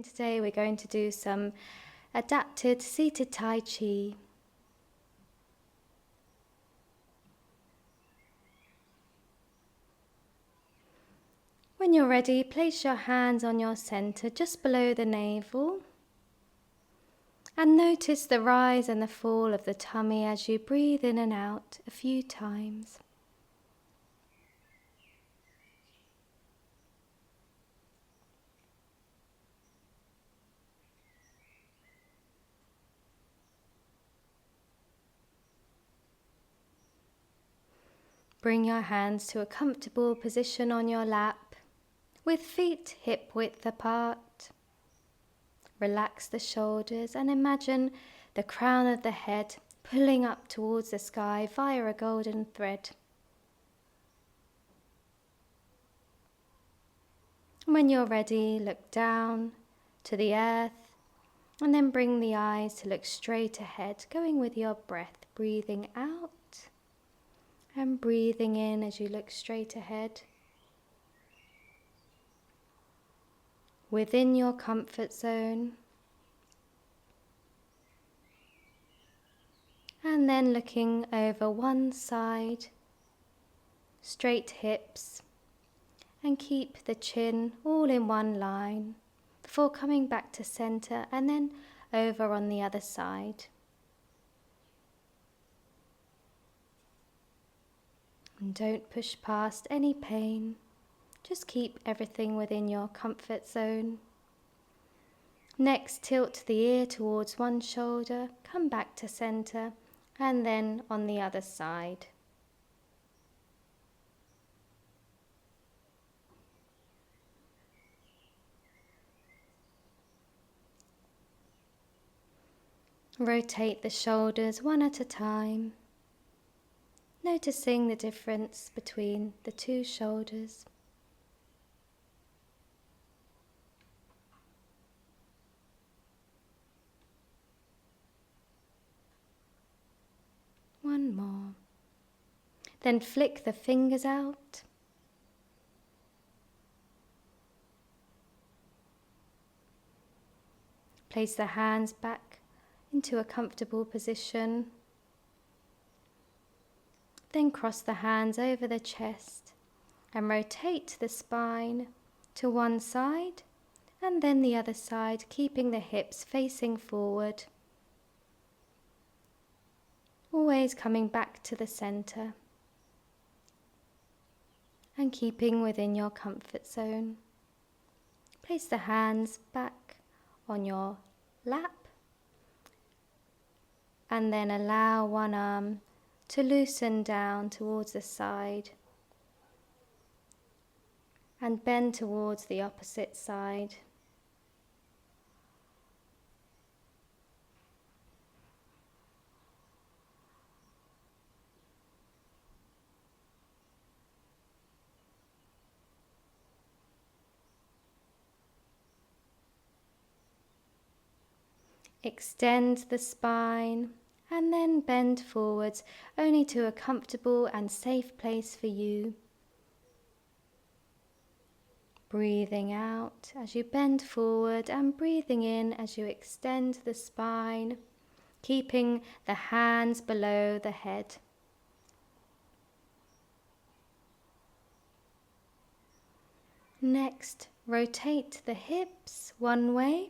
and today we're going to do some adapted seated Tai Chi. When you're ready, place your hands on your center just below the navel and notice the rise and the fall of the tummy as you breathe in and out a few times. Bring your hands to a comfortable position on your lap with feet hip width apart. Relax the shoulders and imagine the crown of the head pulling up towards the sky via a golden thread. When you're ready, look down to the earth and then bring the eyes to look straight ahead, going with your breath, breathing out and breathing in as you look straight ahead. Within your comfort zone. And then looking over one side, straight hips, and keep the chin all in one line before coming back to center and then over on the other side. And don't push past any pain, just keep everything within your comfort zone. Next, tilt the ear towards one shoulder, come back to center, and then on the other side. Rotate the shoulders one at a time, noticing the difference between the two shoulders. One more. Then flick the fingers out. Place the hands back into a comfortable position. Then cross the hands over the chest and rotate the spine to one side and then the other side, keeping the hips facing forward. Always coming back to the center and keeping within your comfort zone. Place the hands back on your lap and then allow one arm to loosen down towards the side and bend towards the opposite side. Extend the spine and then bend forwards only to a comfortable and safe place for you. Breathing out as you bend forward and breathing in as you extend the spine, keeping the hands below the head. Next, rotate the hips one way.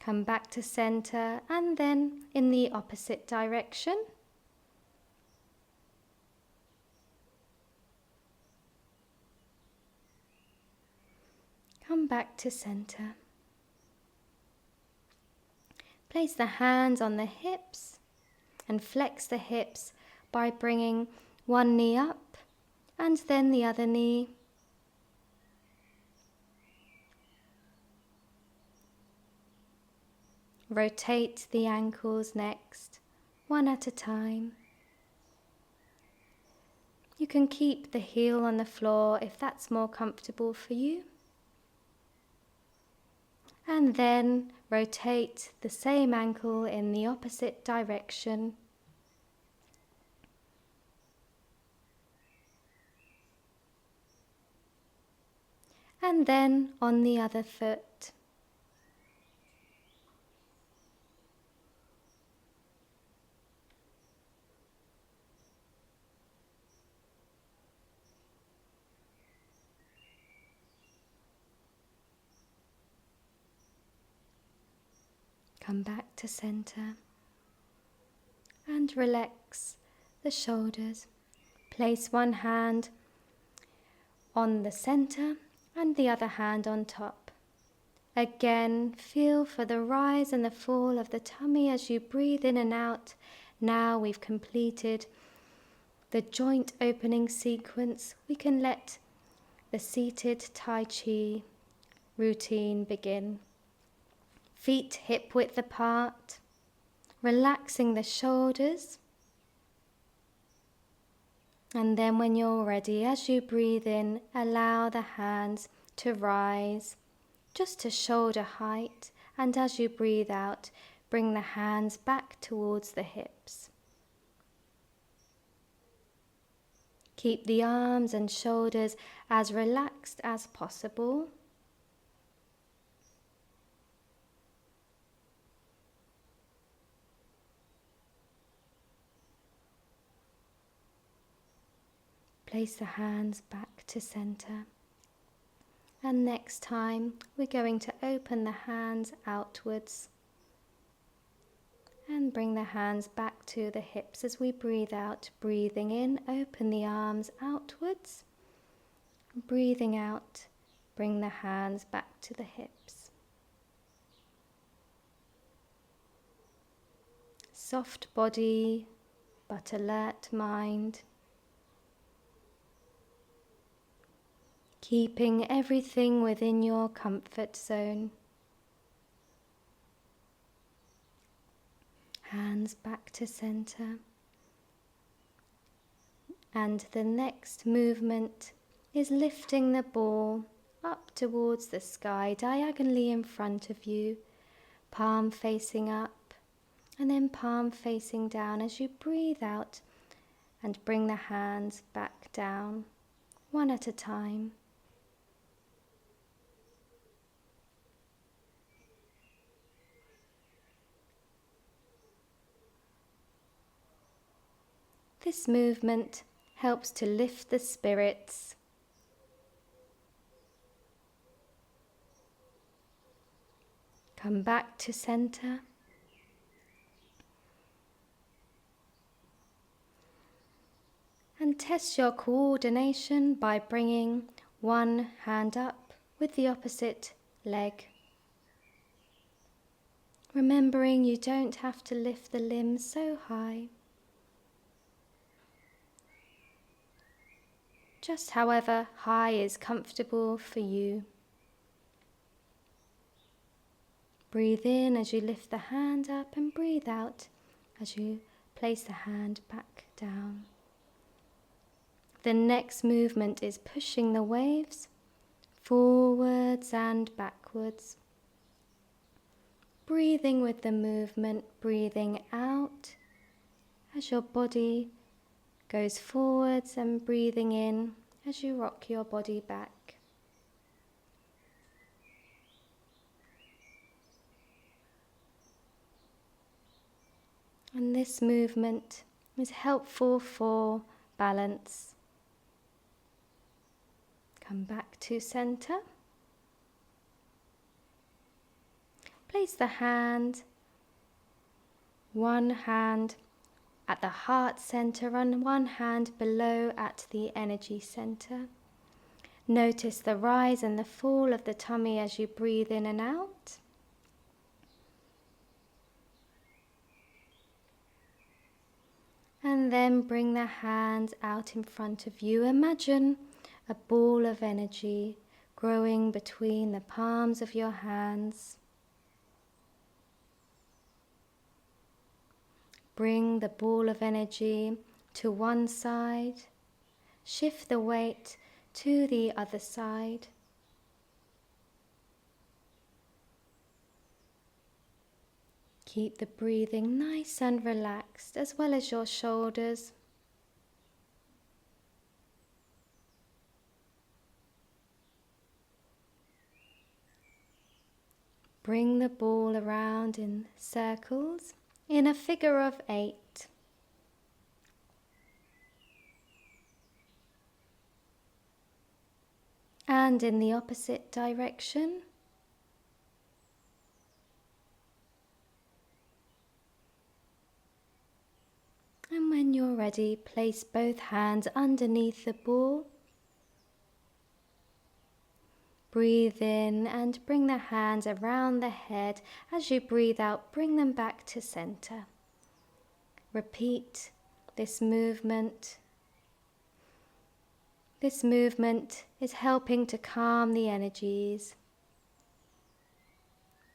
Come back to center and then in the opposite direction. Come back to center. Place the hands on the hips and flex the hips by bringing one knee up and then the other knee. Rotate the ankles next, one at a time. You can keep the heel on the floor if that's more comfortable for you. And then rotate the same ankle in the opposite direction. and then on the other foot. Come back to center and relax the shoulders. Place one hand on the center and the other hand on top. Again, feel for the rise and the fall of the tummy as you breathe in and out. Now we've completed the joint opening sequence. We can let the seated Tai Chi routine begin. Feet hip width apart, relaxing the shoulders. And then when you're ready, as you breathe in, allow the hands to rise just to shoulder height. And as you breathe out, bring the hands back towards the hips. Keep the arms and shoulders as relaxed as possible. Place the hands back to center. And next time, we're going to open the hands outwards and bring the hands back to the hips as we breathe out. Breathing in, open the arms outwards. Breathing out, bring the hands back to the hips. Soft body, but alert mind. Keeping everything within your comfort zone. Hands back to center. And the next movement is lifting the ball up towards the sky, diagonally in front of you, palm facing up, and then palm facing down as you breathe out and bring the hands back down, one at a time. This movement helps to lift the spirits. Come back to center. And test your coordination by bringing one hand up with the opposite leg. Remembering you don't have to lift the limbs so high. Just however high is comfortable for you. Breathe in as you lift the hand up and breathe out as you place the hand back down. The next movement is pushing the waves forwards and backwards. Breathing with the movement, breathing out as your body goes forwards and breathing in as you rock your body back. And this movement is helpful for balance. Come back to center. Place the one hand at the heart center and one hand below at the energy center. Notice the rise and the fall of the tummy as you breathe in and out. And then bring the hands out in front of you. Imagine a ball of energy growing between the palms of your hands. Bring the ball of energy to one side. Shift the weight to the other side. Keep the breathing nice and relaxed, as well as your shoulders. Bring the ball around in circles in a figure of 8. And in the opposite direction. And when you're ready, place both hands underneath the ball. Breathe in and bring the hands around the head. As you breathe out, bring them back to center. Repeat this movement. This movement is helping to calm the energies.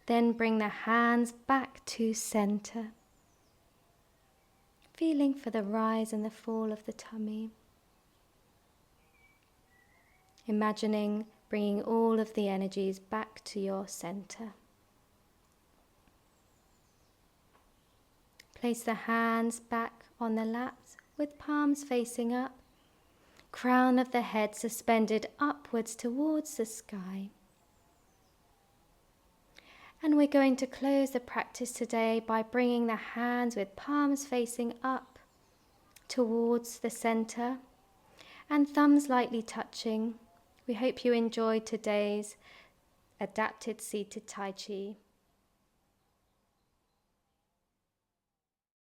Then bring the hands back to center. Feeling for the rise and the fall of the tummy. Imagining bringing all of the energies back to your center. Place the hands back on the laps with palms facing up, crown of the head suspended upwards towards the sky. And we're going to close the practice today by bringing the hands with palms facing up towards the center and thumbs lightly touching. We hope you enjoyed today's adapted seated Tai Chi.